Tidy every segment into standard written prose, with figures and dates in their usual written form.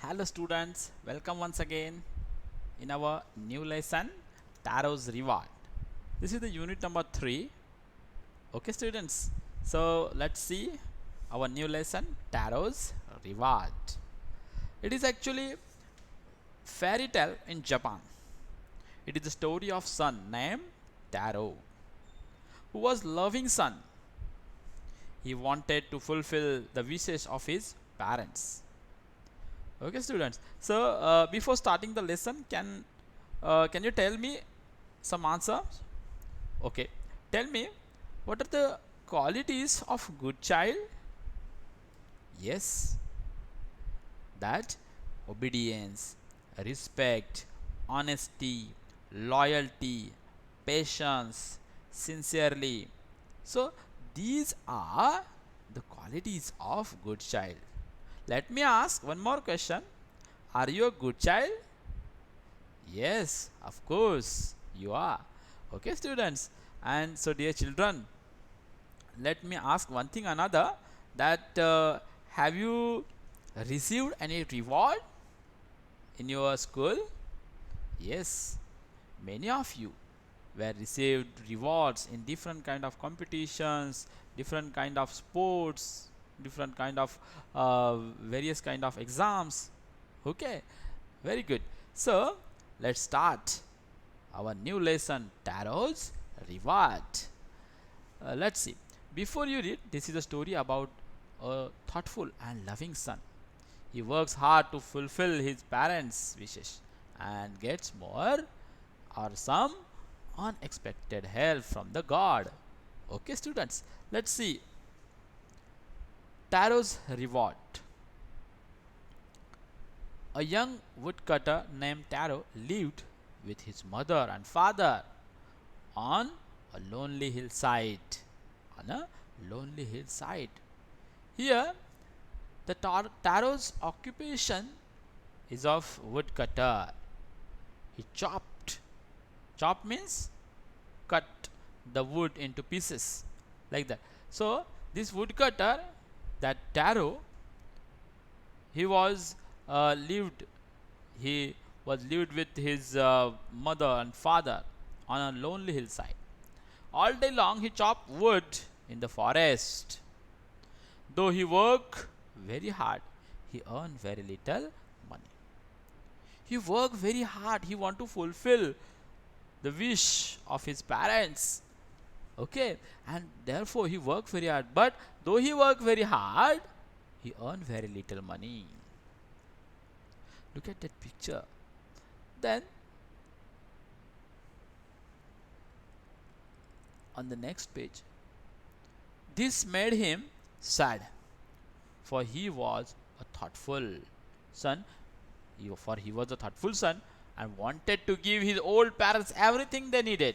Hello students, welcome once again in our new lesson Tarot's Reward. This is the unit number 3. Okay students, so let's see our new lesson Tarot's Reward. It is actually fairy tale in Japan. It is the story of son named Taro who was loving son. He wanted to fulfill the wishes of his parents. Okay students, so before starting the lesson, can you tell me some answers? Okay, tell me, what are the qualities of good child? Yes, that obedience, respect, honesty, loyalty, patience, sincerely. So these are the qualities of good child. Let me ask one more question. Are you a good child? Yes, of course you are. Okay students, and so dear children, let me ask one thing another, that have you received any reward in your school? Yes, many of you were received rewards in different kind of competitions, different kind of sports, different kind of various kind of exams. Okay, very good. So let's start our new lesson, Tarot's Reward. Let's see. Before you read, this is a story about a thoughtful and loving son. He works hard to fulfill his parents' wishes and gets more or some unexpected help from the God. Okay, students, let's see Tarot's Reward. A young woodcutter named Taro lived with his mother and father on a lonely hillside. On a lonely hillside. Here, the Taro's occupation is of woodcutter. He chopped. Chop means cut the wood into pieces, like that. So this woodcutter, that Taro, he was lived. He was lived with his mother and father on a lonely hillside. All day long he chopped wood in the forest. Though he worked very hard, he earned very little money. He worked very hard. He want to fulfill the wish of his parents. Okay, and therefore he worked very hard. But though he worked very hard, he earned very little money. Look at that picture. Then on the next page, this made him sad, for he was a thoughtful son. For he was a thoughtful son and wanted to give his old parents everything they needed.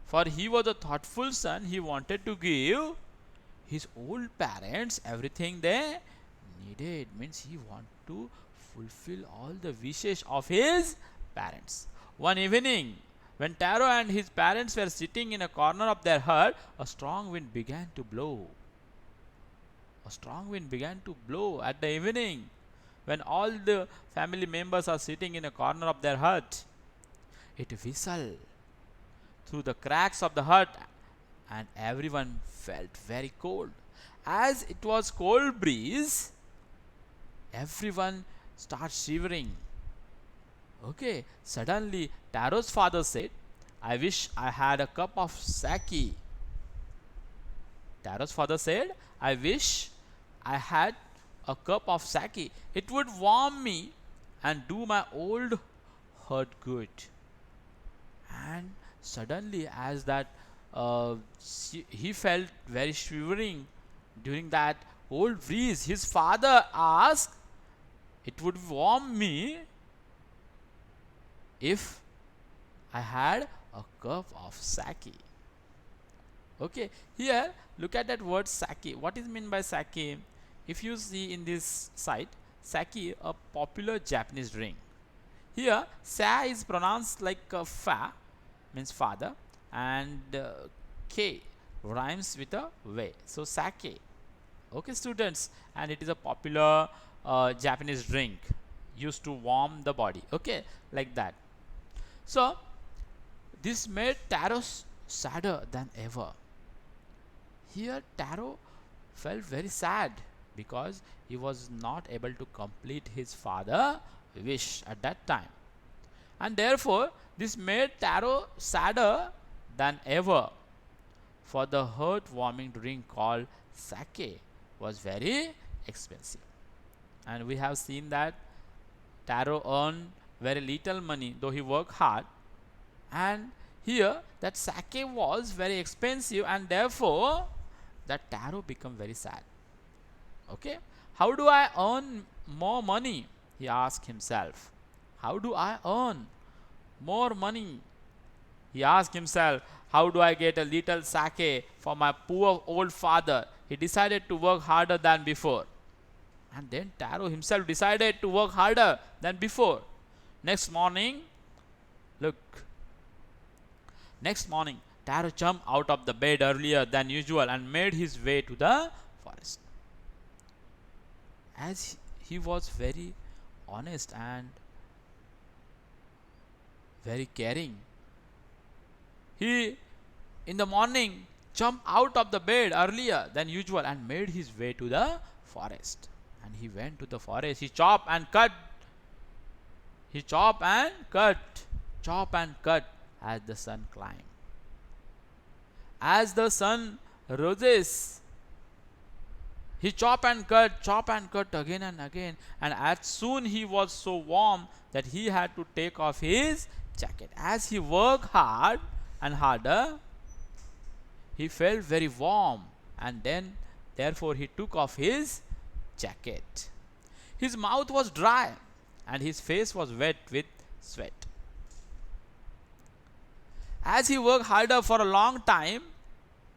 For he was a thoughtful son, he wanted to give his old parents everything they needed. Means he wanted to fulfill all the wishes of his parents. One evening, when Taro and his parents were sitting in a corner of their hut, a strong wind began to blow. A strong wind began to blow at the evening, when all the family members are sitting in a corner of their hut. It whistled through the cracks of the hut, and everyone felt very cold. As it was cold breeze, everyone starts shivering. Okay, suddenly Taro's father said, "I wish I had a cup of sake." Taro's father said, "I wish I had a cup of sake. It would warm me and do my old hurt good." And suddenly, as that he felt very shivering during that cold breeze, his father asked, "It would warm me if I had a cup of sake." Okay, here look at that word sake. What is meant by sake? If you see in this site, sake, a popular Japanese drink. Here, sa is pronounced like fa, means father, and k rhymes with a way. So sake. Okay, students, and it is a popular Japanese drink used to warm the body. Okay, like that. So this made Taro sadder than ever. Here, Taro felt very sad because he was not able to complete his father's wish at that time, and therefore this made Taro sadder than ever. For the heart-warming drink called sake was very expensive, and we have seen that Taro earned very little money though he worked hard, and here that sake was very expensive, and therefore that Taro become very sad. Okay, how do I earn more money? He asked himself. How do I earn more money? He asked himself, how do I get a little sake for my poor old father? He decided to work harder than before. And then Taro himself decided to work harder than before. Next morning, look. Next morning, Taro jumped out of the bed earlier than usual and made his way to the forest. As he was very honest and very caring, he in the morning jumped out of the bed earlier than usual and made his way to the forest. And he went to the forest. He chopped and cut. He chopped and cut. Chop and cut as the sun climbed. As the sun roses, he chopped and cut again and again. And as soon he was so warm that he had to take off his jacket. As he worked hard and harder, he felt very warm, and then therefore he took off his jacket. His mouth was dry and his face was wet with sweat. As he worked harder for a long time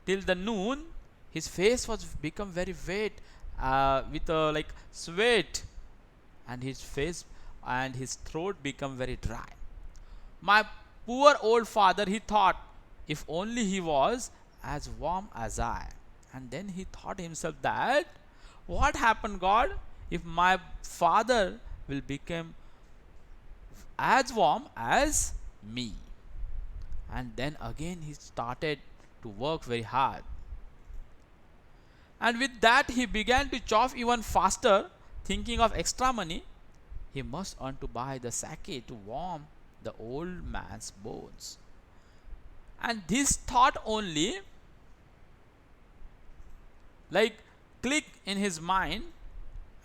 till the noon, his face was become very wet with like sweat, and his face and his throat become very dry. My poor old father, he thought, if only he was as warm as I. And then he thought himself that, what happened, God, if my father will become as warm as me? And then again he started to work very hard. And with that he began to chop even faster, thinking of extra money he must earn to buy the sake to warm the old man's bones. And this thought only like clicked in his mind,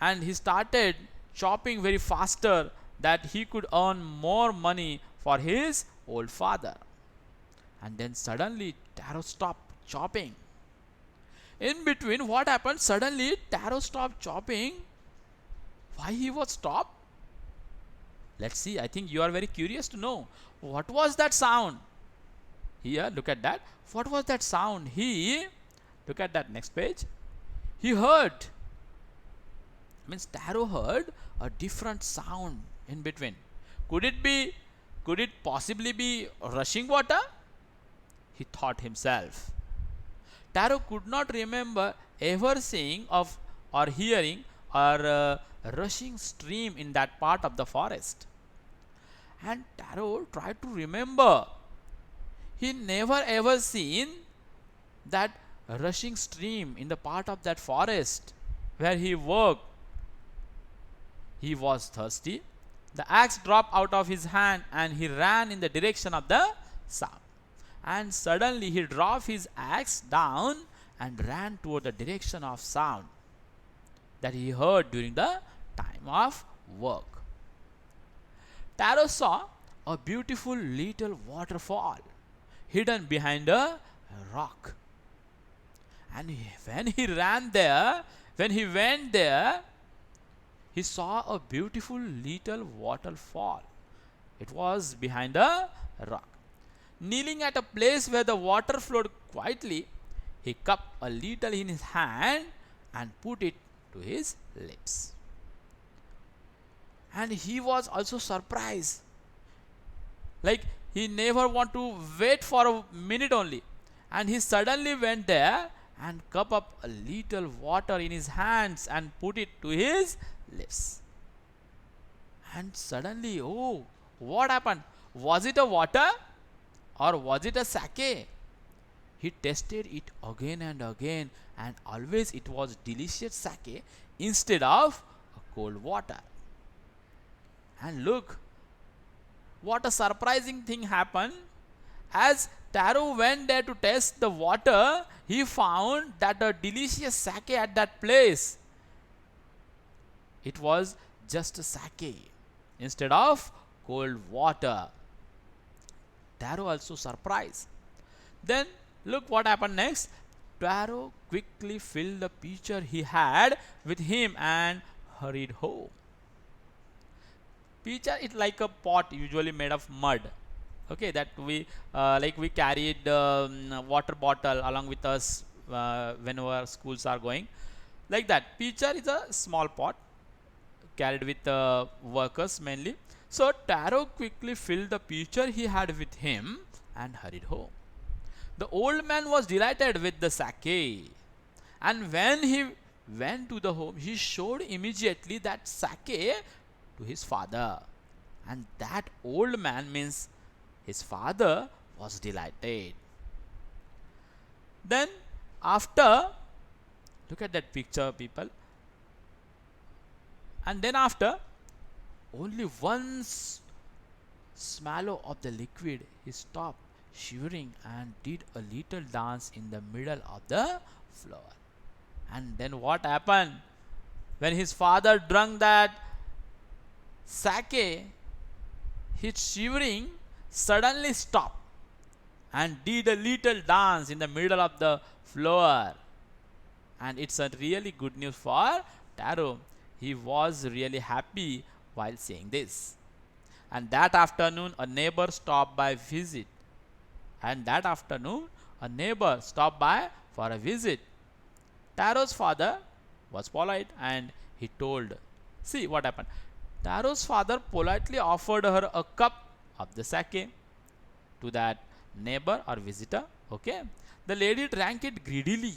and he started chopping very faster that he could earn more money for his old father. And then suddenly Taro stopped chopping. In between, what happened? Suddenly Taro stopped chopping. Why he was stopped? Let's see. I think you are very curious to know. What was that sound? Here, look at that. What was that sound? Look at that next page. He heard. Means Taro heard a different sound in between. Could it possibly be rushing water? He thought himself. Taro could not remember ever seeing of or hearing or rushing stream in that part of the forest. And Taro tried to remember. He never ever seen that rushing stream in the part of that forest where he worked. He was thirsty. The axe dropped out of his hand and he ran in the direction of the sound. And suddenly he dropped his axe down and ran toward the direction of sound that he heard during the time of work. Taro saw a beautiful little waterfall hidden behind a rock. And when he went there, he saw a beautiful little waterfall. It was behind a rock. Kneeling at a place where the water flowed quietly, he cupped a little in his hand and put it to his lips. And he was also surprised. Like he never want to wait for a minute only. And he suddenly went there and cup up a little water in his hands and put it to his lips. And suddenly, oh, what happened? Was it a water or was it a sake? He tasted it again and again, and always it was delicious sake instead of a cold water. And look, what a surprising thing happened. As Taro went there to test the water, he found that a delicious sake at that place. It was just a sake instead of cold water. Taro also surprised. Then look what happened next. Taro quickly filled the pitcher he had with him and hurried home. Pitcher is like a pot usually made of mud. Okay, that we like we carried water bottle along with us whenever schools are going. Like that, pitcher is a small pot carried with workers mainly. So Taro quickly filled the pitcher he had with him and hurried home. The old man was delighted with the sake, and when he went to the home, he showed immediately that sake to his father. And that old man means his father was delighted. Then, after, look at that picture, people. And then, after, only one swallow of the liquid, he stopped shivering and did a little dance in the middle of the floor. And then what happened? When his father drank that sake, his shivering suddenly stopped and did a little dance in the middle of the floor. And it's a really good news for Taro. He was really happy while saying this. And that afternoon, a neighbor stopped by visit. And that afternoon, a neighbor stopped by for a visit. Taro's father was polite and he told, see what happened. Taro's father politely offered her a cup of the sake to that neighbor or visitor. Okay, the lady drank it greedily.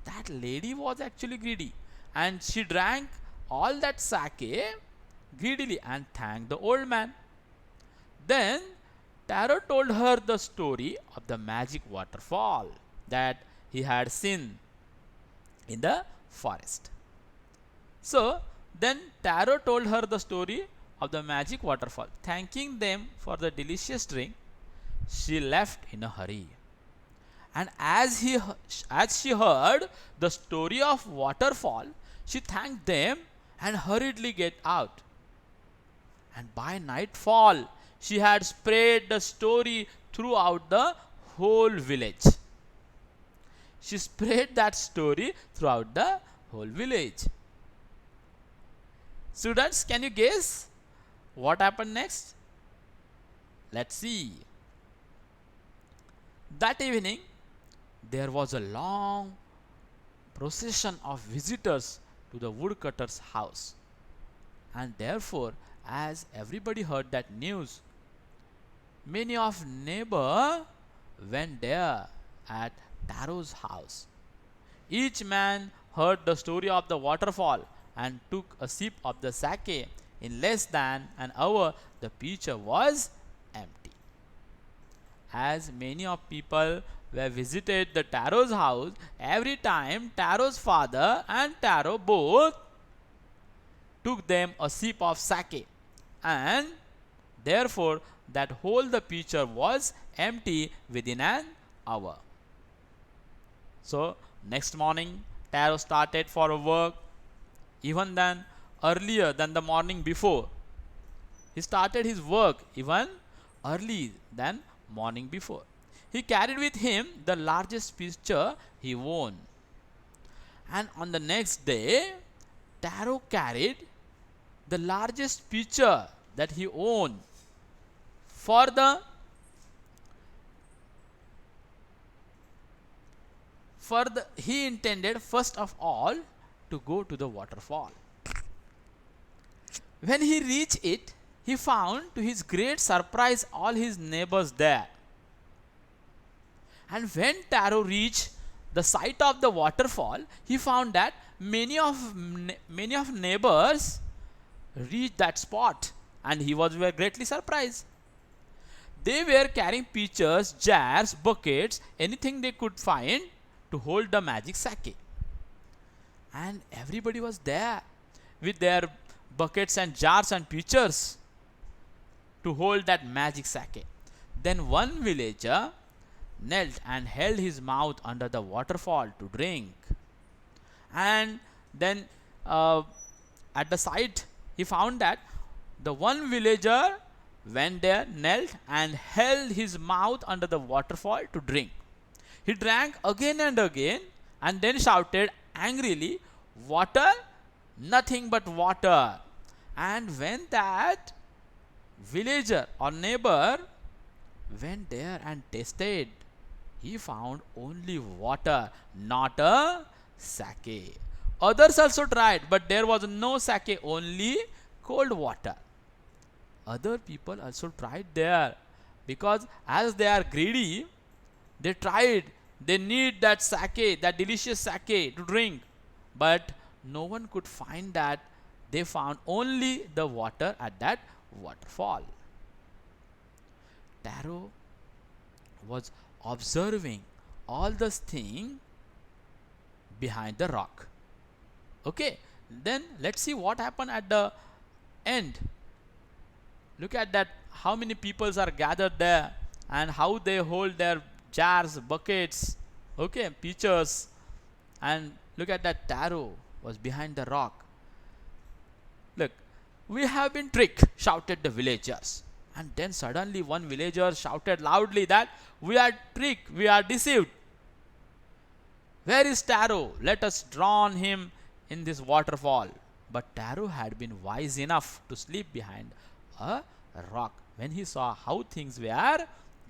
That lady was actually greedy, and she drank all that sake greedily and thanked the old man. Then Taro told her the story of the magic waterfall that he had seen in the forest. So then Taro told her the story of the magic waterfall. Thanking them for the delicious drink, she left in a hurry. And as she heard the story of waterfall, she thanked them and hurriedly get out. And by nightfall, she had spread the story throughout the whole village. She spread that story throughout the whole village. Students, can you guess what happened next? Let's see. That evening, there was a long procession of visitors to the woodcutter's house. And therefore, as everybody heard that news, many of neighbors went there at Taro's house. Each man heard the story of the waterfall and took a sip of the sake. In less than an hour, the pitcher was empty. As many of people were visited the Taro's house, every time Taro's father and Taro both took them a sip of sake, and therefore that whole the pitcher was empty within an hour. So next morning, Taro started for work. Even then, earlier than the morning before, he started his work even early than morning before. He carried with him the largest pitcher he owned. And on the next day, Taro carried the largest pitcher that he owned he intended first of all to go to the waterfall. When he reached it, he found to his great surprise all his neighbors there. And when Taro reached the sight of the waterfall, he found that many of neighbors reached that spot, and he was very greatly surprised. They were carrying pitchers, jars, buckets, anything they could find to hold the magic sake. And everybody was there with their buckets and jars and pitchers to hold that magic sake. Then one villager knelt and held his mouth under the waterfall to drink. And then at the site, he found that the one villager went there, knelt, and held his mouth under the waterfall to drink. He drank again and again, and then shouted angrily, "Water? Nothing but water." And when that villager or neighbor went there and tasted, he found only water, not a sake. Others also tried, but there was no sake, only cold water. Other people also tried there, because as they are greedy, they tried, they need that sake, that delicious sake to drink, but no one could find that. They found only the water at that waterfall. Taro was observing all this thing behind the rock. Okay, then let's see what happened at the end. Look at that, how many peoples are gathered there, and how they hold their jars, buckets, okay, pitchers. And look at that, Taro was behind the rock. Look, "We have been tricked," shouted the villagers. And then suddenly one villager shouted loudly that, "We are tricked, we are deceived. Where is Taro? Let us drown him in this waterfall." But Taro had been wise enough to sleep behind a rock. When he saw how things were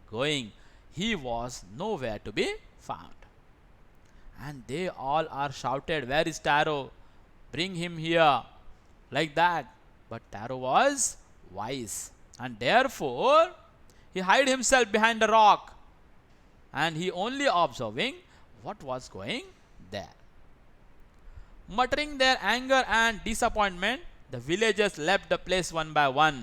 going, he was nowhere to be found. And they all are shouted, "Where is Taro? Bring him here," like that. But Taro was wise, and therefore he hid himself behind a rock, and he only observing what was going there. Muttering their anger and disappointment, the villagers left the place one by one.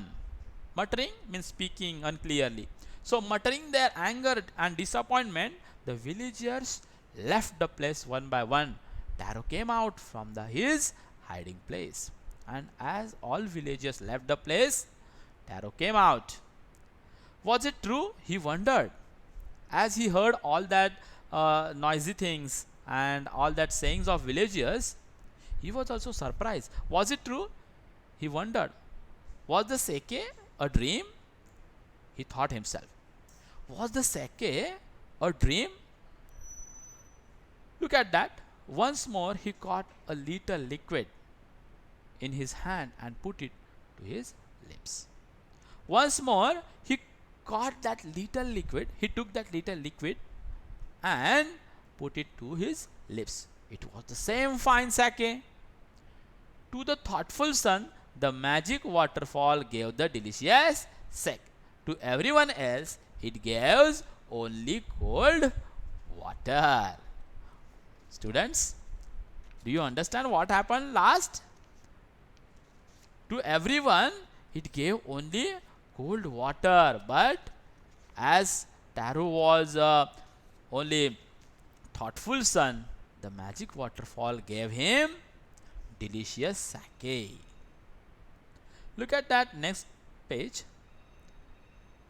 Muttering means speaking unclearly. So muttering their anger and disappointment, the villagers left the place one by one. Taro came out from his hiding place. And as all villagers left the place, Taro came out. Was it true? He wondered. As he heard all that noisy things and all that sayings of villagers, he was also surprised. Was it true? He wondered. Was the sake a dream? He thought himself. Was the sake a dream? Look at that. Once more he caught a little liquid in his hand and put it to his lips. Once more he caught that little liquid. He took that little liquid and put it to his lips. It was the same fine sake. To the thoughtful son, the magic waterfall gave the delicious sake. To everyone else, it gives only cold water. Students, do you understand what happened last? To everyone, it gave only cold water, but as Taro was only thoughtful son, the magic waterfall gave him delicious sake. Look at that next page.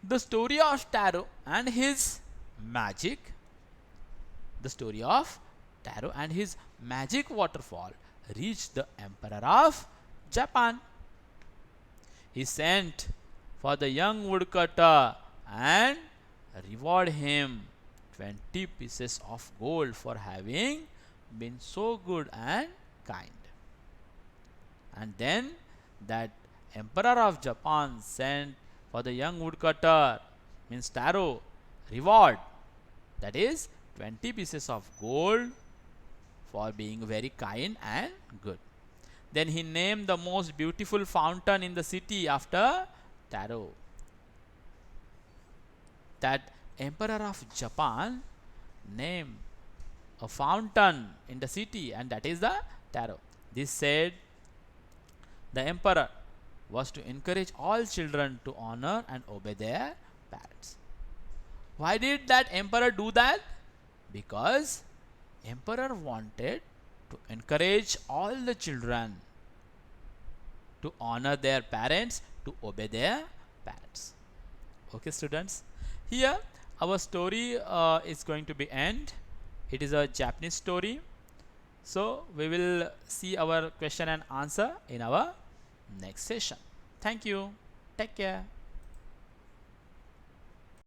The story of Taro and his magic. The story of Taro and his magic waterfall reached the Emperor of Japan. He sent for the young woodcutter and rewarded him 20 pieces of gold for having been so good and kind. And then that Emperor of Japan sent for the young woodcutter, means Taro, reward, that is 20 pieces of gold for being very kind and good. Then he named the most beautiful fountain in the city after Taro. That Emperor of Japan named a fountain in the city, and that is the taro. This said the emperor was to encourage all children to honor and obey their parents. Why did that emperor do that? Because emperor wanted to encourage all the children to honor their parents, to obey their parents. Okay, students. Here our story is going to be end. It is a Japanese story. So we will see our question and answer in our next session. Thank you. Take care.